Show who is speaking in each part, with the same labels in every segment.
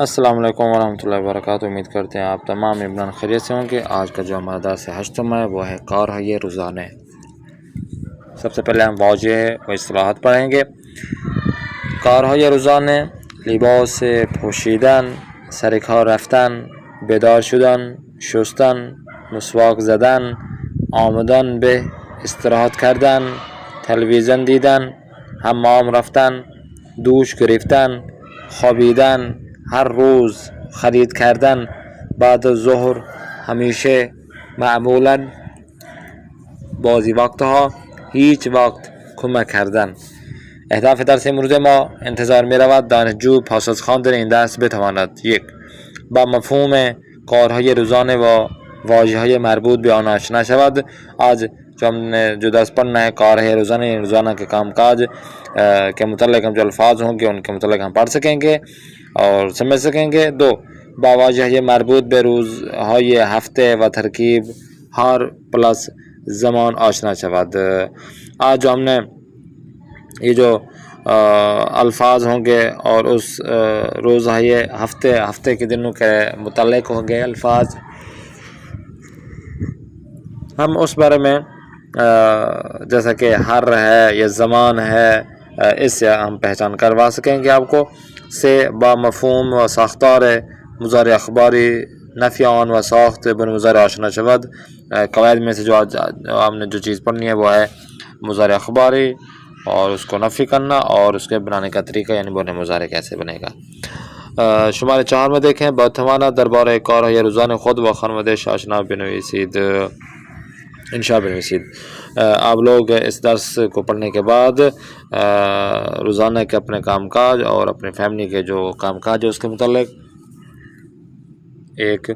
Speaker 1: السلام علیکم ورحمۃ اللہ وبرکاتہ۔ امید کرتے ہیں آپ تمام عمران خیریت سے ہوں گے۔ آج کا جو ہمارا درس ہشتم ہے وہ ہے کارهای روزانه۔ سب سے پہلے ہم واضح و اصطلاحات پڑھیں گے۔ کارهای روزانه: لباس پوشیدن، سر کار رفتن، بیدار شدن، شستن، مسواک زدن، آمدن به، استراحت کردن، تلویزیون دیدن، حمام رفتن، دوش گرفتن، خوابیدن، هر روز خرید کردن، بعد از ظهر، همیشه، معمولا، بعضی وقتها، هیچ وقت، کمک کردن. اهداف درس امروز ما: انتظار می رود دانشجو پس از خواندن این درس بتواند: 1. با مفهوم کارهای روزانه و واژه‌های مربوط به آن آشنا شود. آج جو درس پڑھنا ہے کارهای روزانه، روزانہ کے کام کاج کے متعلق ہم جو الفاظ ہوں گے ان کے متعلق ہم پڑھ سکیں گے اور سمجھ سکیں گے. 2. با واژه‌های مربوط به روزهای هفته و ترکیب هار پلس زمان آشنا شود. آج جو ہم نے یہ جو الفاظ ہوں گے اور اس روزهای ہفتے کے دنوں کے متعلق ہوں گے الفاظ، ہم اس بارے میں جیسا کہ ہر ہے یا زمان ہے اس سے ہم پہچان کروا سکیں گے آپ کو. سے با مفہوم و ساختار مضارع اخباری نفی آن و ساخت بن مضارع آشنا شود. قواعد میں سے جو آج ہم نے جو چیز پڑھنی ہے وہ ہے مضارع اخباری اور اس کو نفی کرنا اور اس کے بنانے کا طریقہ، یعنی بنے مضارع کیسے بنے گا. شمار 4 میں دیکھیں. باتوانا دربار کارهای روزانه خود و خانواده‌اش آشنا بنویسید. انشاء بنویسید. آپ لوگ اس درس کو پڑھنے کے بعد روزانہ کے اپنے کام کاج اور اپنے فیملی کے جو کام کاج ہے اس کے متعلق ایک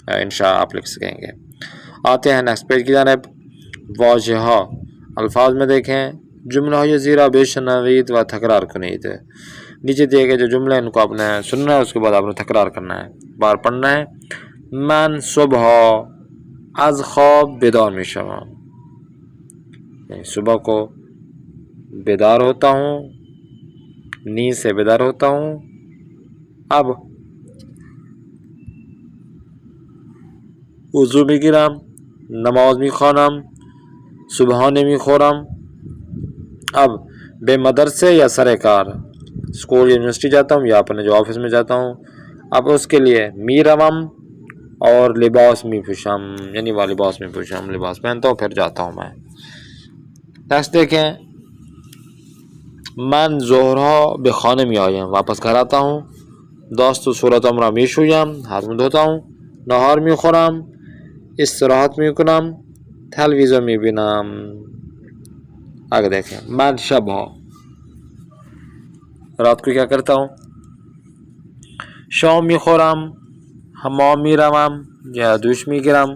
Speaker 1: انشاء آپ لکھ سکیں گے. آتے ہیں نیکسٹ پیج کی جانب. واژه‌ها الفاظ میں دیکھیں. جمله‌های زیر بشنوید و تکرار کنید. نیچے دیے گئے جو جملے ان کو آپ نے سننا ہے، اس کے بعد آپ نے تکرار کرنا ہے، بار پڑھنا ہے. من صبح از خواب بیدار می شوم. صبح کو بیدار ہوتا ہوں، نیند سے بیدار ہوتا ہوں. اب وضو می گیرم، نماز می خوانم، صبحانه می خورم. اب به مدرسه یا سر کار، اسکول یونیورسٹی جاتا ہوں یا اپنے جو آفس میں جاتا ہوں. اب اس کے لیے می روم اور لباس می پوشم، یعنی وہ لباس می پوشم، لباس پہنتا ہوں پھر جاتا ہوں میں. نیکسٹ دیکھیں. من ظهرها به خانه می آیم، واپس گھر آتا ہوں. دست و صورتم را می شویم، ہاتھ منہ دھوتا ہوں. نهار می خورم، استراحت می کنم، تلویزیون می بینم. آگے دیکھیں. من شبها رات کو کیا کرتا ہوں. شام می خورم، حمام می روم یا دوش می گیرم،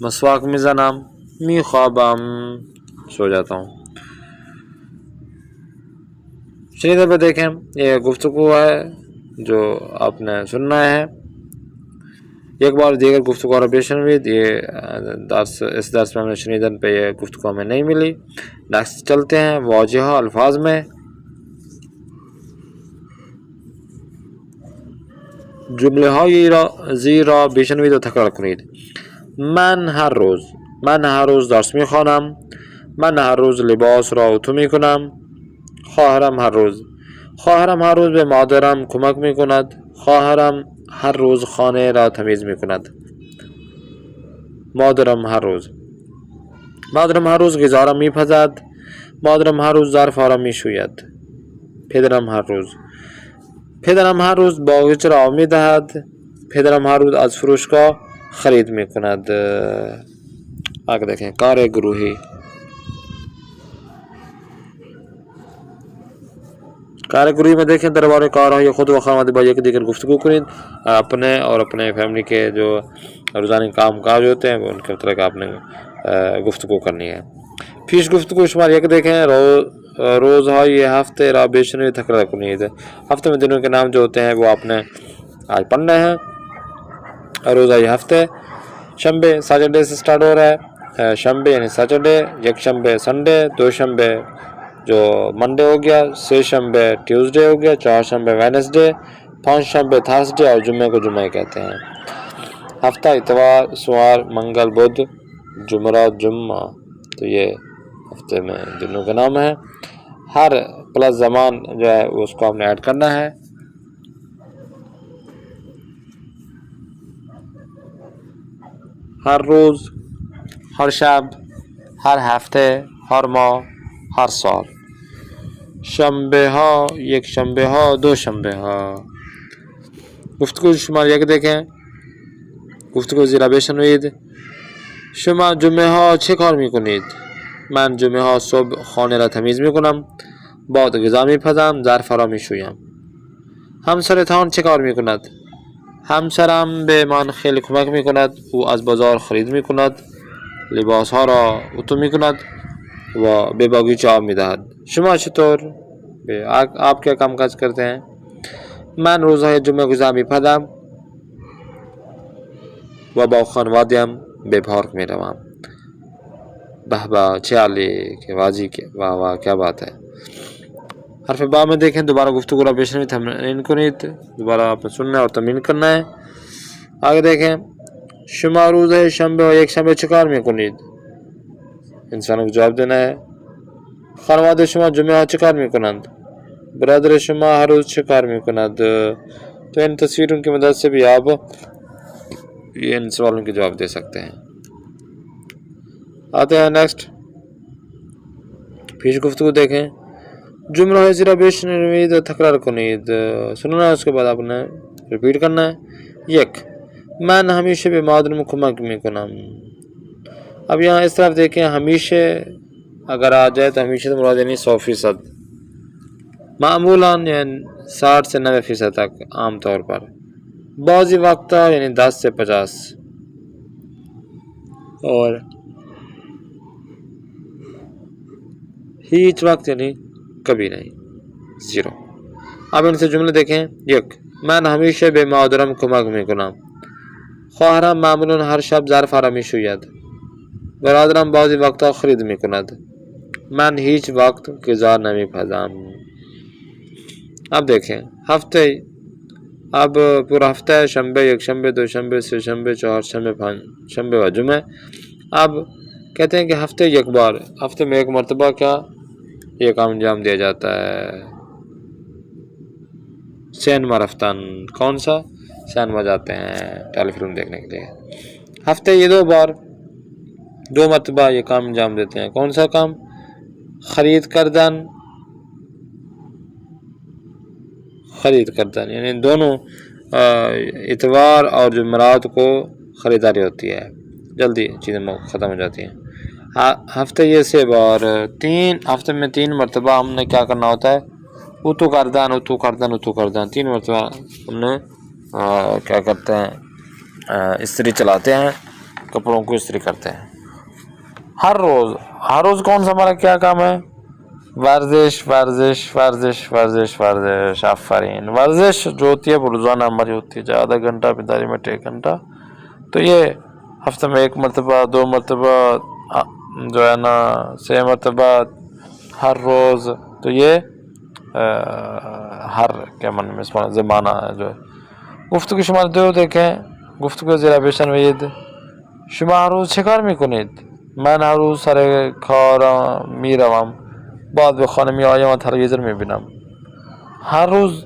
Speaker 1: مسواک می زنم، می خوابم، سو جاتا ہوں. شنیدہ پہ دیکھیں. یہ گفتگو ہے جو آپ نے سننا ہے. ایک بار دیگر گفتگو اور بشنوید. یہ اس درس میں ہمیں شنیدن پہ یہ گفتگو ہمیں نہیں ملی. نیکسٹ چلتے ہیں. واضح الفاظ میں جمله‌های زیر را بشنوید و تکرار کنید. من هر روز درس میخوانم. من هر روز لباس را اتو میکنم. خواهرم هر روز به مادرم کمک میکند. خواهرم هر روز خانه را تمیز میکند. مادرم هر روز غذا را میپزد. مادرم هر روز ظرفها را میشوید. پدرم هر روز باغچه را آب میدهد. پدرم هر روز از فروشگاه خرید میکند. آگے دیکھیں. کار گروہی. کار گروہی میں دیکھیں. دربار کارهای خود و خانواده با یک دیگر گفتگو کنید. اپنے اور اپنے فیملی کے جو روزانہ کام کاج ہوتے ہیں ان کے متعلق آپ نے گفتگو کرنی ہے. پیش گفتگو شمار 1 دیکھیں. روزهای ہفتے را بشنوید تکرار کنید. ہفتے میں دنوں کے نام جو ہوتے ہیں وہ آپ نے آج پڑھنا ہے. روزهای ہفتے. شنبے سیٹرڈے سے سٹارٹ ہو رہا ہے. شنبے یعنی سیٹرڈے. یک شنبے سنڈے. دو شنبے جو منڈے ہو گیا. سے شنبے ٹیوزڈے ہو گیا. 4 شنبے وینسڈے. پانچ شنبے تھرسڈے اور جمعے کو جمعہ کہتے ہیں. ہفتہ اتوار سوار منگل بدھ جمعرات جمعہ، تو یہ ہفتے میں دنوں کا نام ہے. ہر پلس زمان جو ہے اس کو ہم نے ایڈ کرنا ہے. ہر روز، ہر شب، ہر ہفتے، ہر ماہ، ہر سال. شنبه ها، یک شنبه ها، دو شنبه ها. گفتگو شماره یک دیکھیں. گفتگو زیرا بشنوید. شما جمعه ها چه کار میکنید؟ من جمعه ها صبح خانه را تمیز میکنم، بعد غذا میپزم، ظرف را میشویم. همسرتان چه کار میکند؟ همسرم به من خیلی کمک میکند. او از بازار خرید میکند، لباس ها را اتو میکند و به باغچه آب میدهد. شما چطور؟ آپ کیا کام کاج کرتے ہیں؟ من روزهای جمعه غذا میپزم و با خانواده‌ام به پارک میروم. به به چه عالی، که واجی، که واہ واہ کیا بات ہے. حرف با میں دیکھیں. دوبارہ گفتگو را بشنوید، تمرین کنید. دوبارہ آپ نے سننا ہے اور تمرین کرنا ہے. آگے دیکھیں. شما روز شنبه و یک شنبه چه کار میکنید؟ انسانوں کو جواب دینا ہے. خانواده شما جمعه ها چه کار میکنند؟ برادر شما ہر روز چه کار میکند؟ تو ان تصویروں کی مدد سے بھی آپ ان سوالوں کے جواب دے سکتے ہیں. آتے ہیں نیکسٹ. پیش گفتگو دیکھیں. جمله زیرا بشنوید و تکرار کنید. سننا ہے، اس کے بعد آپ نے ریپیٹ کرنا ہے. یک، من ہمیشه به مادرم کمک میکنم. اب یہاں اس طرف دیکھیں. ہمیشہ اگر آ جائے تو ہمیشہ تو مراد یعنی 100%. معمولاً یعنی 60 سے 90% تک عام طور پر. بعضی وقت یعنی 10 سے 50. اور ہیچ وقت یعنی کبھی نہیں، 0. اب ان سے جملے دیکھیں. یک، من همیشه به مادرم کمک میکنم. خواهرم معمولاً هر شب ظرف را میشوید. برادرم بعضی وقتا خرید میکند. من هیچ وقت غذا نمیپزم. اب دیکھیں ہفتے. اب پورا ہفتہ ہے. شنبه، یک شنبه، دو شنبه، سه شنبه، چهار شنبه، پنج شنبه و جمعه. اب کہتے ہیں کہ ہفتے یک بار، ہفتے میں ایک مرتبہ کیا یہ کام انجام دیا جاتا ہے. سینما رفتن. کون سا؟ سینما جاتے ہیں ٹیلی فلم دیکھنے کے لیے. ہفتے یہ 2 بار، 2 مرتبہ یہ کام انجام دیتے ہیں. کون سا کام؟ خرید کردن. خرید کردن یعنی دونوں اتوار اور جمعرات کو خریداری ہوتی ہے، جلدی چیزیں ختم ہو جاتی ہیں. ہفتے یہ سے بار 3 ہفتے میں 3 مرتبہ ہم نے کیا کرنا ہوتا ہے؟ اتو کردن، اتو کردن، اتو کردن. 3 مرتبہ ہم نے کیا کرتے ہیں؟ استری چلاتے ہیں، کپڑوں کو استری کرتے ہیں. ہر روز. ہر روز کون سا ہمارا کیا کام ہے؟ ورزش، ورزش، ورزش، ورزش، ورزش. آفرین. ورزش جو ہوتی ہے وہ روزانہ ہماری ہوتی ہے، چاہے آدھا گھنٹہ 45 منٹ 1 گھنٹہ. تو یہ ہفتے میں 1 مرتبہ، 2 مرتبہ جو ہے نا، 6 مرتبہ ہر روز. تو یہ ہر کیا من میں زمانہ ہے جو ہے. گفتگو شمار 2 دیکھیں. گفتگو زیرا بشنوید. شما هر روز چه کار میکنید؟ من هر روز سر کارم میروم، بعد به خانه میآیم و تلویزیون میبینم. هر روز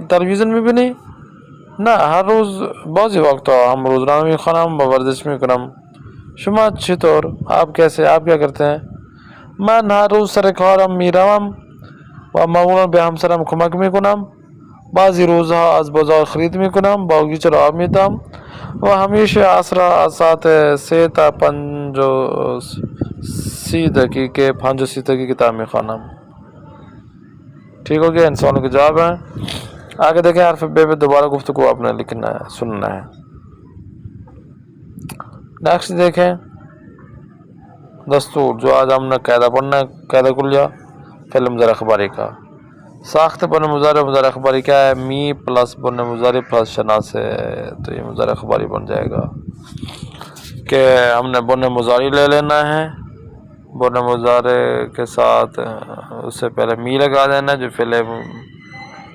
Speaker 1: تلویزیون میبینی؟ نه، هر روز بعضی وقتا هم روزنامه میخوانم و ورزش میکنم. شما چطور؟ آپ کیسے؟ آپ کیا کرتے ہیں؟ من هر روز سر کارم میروم و معمولا به همسرم کمک میکنم. بعضی روزها از بازار خرید میکنم، باغچه را آب میدم و همیشه عصر از ساعت 3 تا 35 دقیقه کتاب میخوانم. ٹھیک ہو گیا؟ ان سوالوں کے جواب ہیں. آگے دیکھیں. حرف بے پہ دوبارہ گفتگو آپ نے لکھنا ہے، سننا ہے. نیکسٹ دیکھیں. دستور جو آج ہم نے قاعدہ پڑھنا ہے، قاعدہ کلیہ فعل مضارع اخباری کا. ساخت بن مضارع اخباری کیا ہے؟ می پلس بن مضارع پلس شناس ہے. تو یہ مضارع اخباری بن جائے گا کہ ہم نے بن مضارع لے لینا ہے. بن مضارع کے ساتھ اس سے پہلے می لگا دینا جو فعل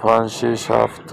Speaker 1: 5, 6, 7,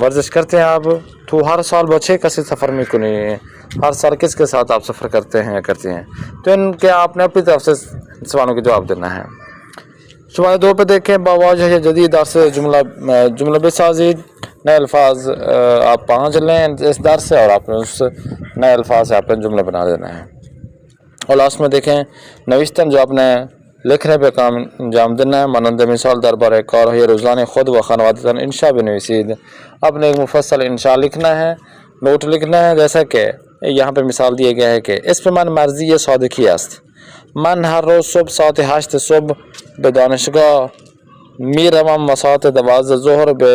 Speaker 1: ورزش کرتے ہیں آپ تو ہر سال بچے کسی سفر میں کیوں نہیں ہیں، ہر سال کس کے ساتھ آپ سفر کرتے ہیں یا کرتی ہیں، تو ان کے آپ نے اپنی طرف سے سوالوں کا جواب دینا ہے۔ شمارہ 2 پہ دیکھیں، بواجہ جدید درس جملہ بسازی، نئے الفاظ آپ 5 لیں اس درس سے اور آپ نے اس نئے الفاظ سے آپ نے جملے بنا دینا ہے۔ اور لاسٹ میں دیکھیں نوشتن جو آپ نے لکھنے پہ کام انجام دینا ہے، مانند مثال دربار کار ہے روزانہ خود و خانوادتاً انشاء بنویسید، آپ نے ایک مفصل انشاء لکھنا ہے، نوٹ لکھنا ہے، جیسا کہ یہاں پہ مثال دیے گیا ہے کہ اس پہ من مرضی صادقی است، من ہر روز صبح ساعت 8 صبح به دانشگاه میروم و ساعت 12 ظهر به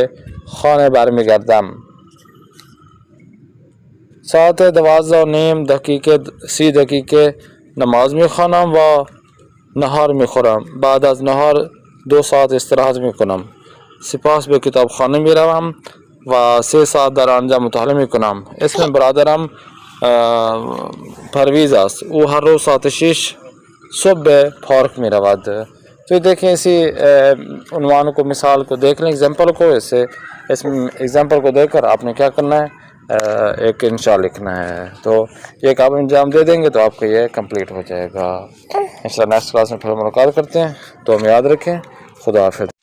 Speaker 1: خانه برمیگردم، ساعت 12:30 30 نماز میخوانم و نهار میخورم، بعد از نهار 2 ساعت استراحت میکنم، سپاس به کتابخانه میروم و 3 ساعت در آنجا مطالعه میکنم۔ اسم برادرم پرویز است، او ہر روز ساعت 6 صبح به پارک میرود۔ تو دیکھیں اسی عنوان کو، مثال کو دیکھ لیں، ایگزامپل کو، اس ایگزامپل کو دیکھ کر آپ نے کیا کرنا ہے، ایک انشاء لکھنا ہے۔ تو ایک آپ انجام دے دیں گے تو آپ کا یہ کمپلیٹ ہو جائے گا۔ انشاءاللہ نیکسٹ کلاس میں پھر ملاقات کرتے ہیں، تو ہم یاد رکھیں، خدا حافظ۔